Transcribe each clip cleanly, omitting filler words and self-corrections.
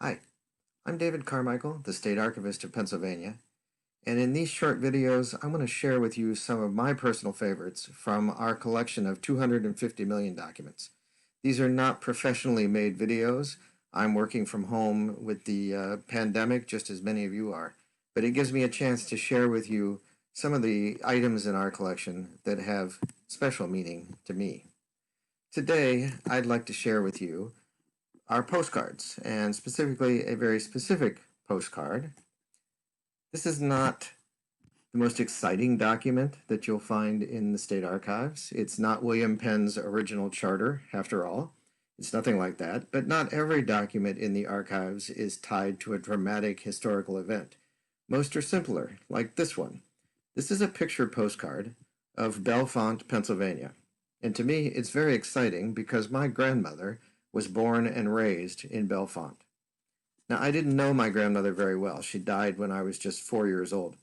Hi, I'm David Carmicheal, the State Archivist of Pennsylvania, and in these short videos, I'm going to share with you some of my personal favorites from our collection of 250 million documents. These are not professionally made videos. I'm working from home with the pandemic, just as many of you are, but it gives me a chance to share with you some of the items in our collection that have special meaning to me. Today, I'd like to share with you our postcards, and specifically a very specific postcard. This is not the most exciting document that you'll find in the state archives. It's not William Penn's original charter, after all. It's nothing like that, but not every document in the archives is tied to a dramatic historical event. Most are simpler, like this one. This is a picture postcard of Bellefonte, Pennsylvania. And to me, it's very exciting because my grandmother was born and raised in Bellefonte. Now, I didn't know my grandmother very well. She died when I was just 4 years old.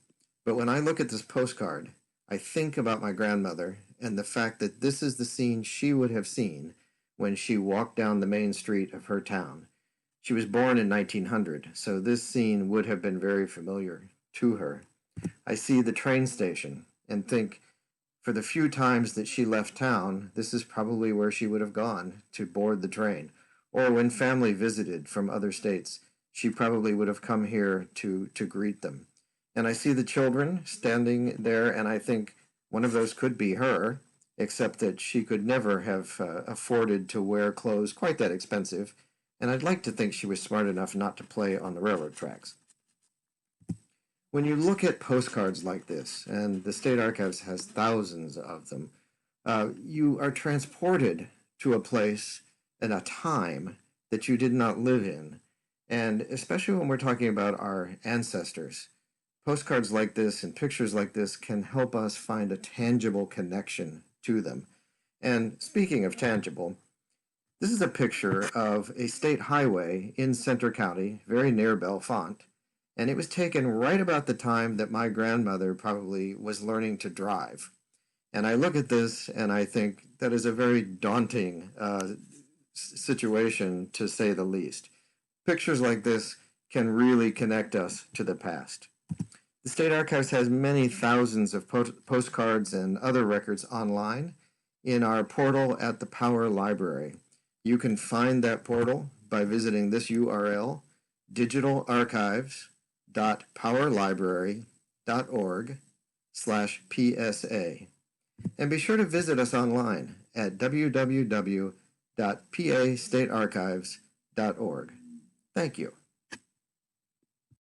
But when I look at this postcard, I think about my grandmother and the fact that this is the scene she would have seen when she walked down the main street of her town. She was born in 1900, so this scene would have been very familiar to her. I see the train station and think, for the few times that she left town, this is probably where she would have gone to board the train. Or when family visited from other states, she probably would have come here to greet them. And I see the children standing there, and I think one of those could be her, except that she could never have afforded to wear clothes quite that expensive, and I'd like to think she was smart enough not to play on the railroad tracks. When you look at postcards like this, and the State Archives has thousands of them, you are transported to a place and a time that you did not live in. And especially when we're talking about our ancestors, postcards like this and pictures like this can help us find a tangible connection to them. And speaking of tangible, this is a picture of a state highway in Centre County, very near Bellefonte, and it was taken right about the time that my grandmother probably was learning to drive. And I look at this and I think that is a very daunting situation, to say the least. Pictures like this can really connect us to the past. The State Archives has many thousands of postcards and other records online in our portal at the Power Library. You can find that portal by visiting this URL, digitalarchive.powerlibrary.org/PSA. And be sure to visit us online at www.pastatearchives.org. Thank you.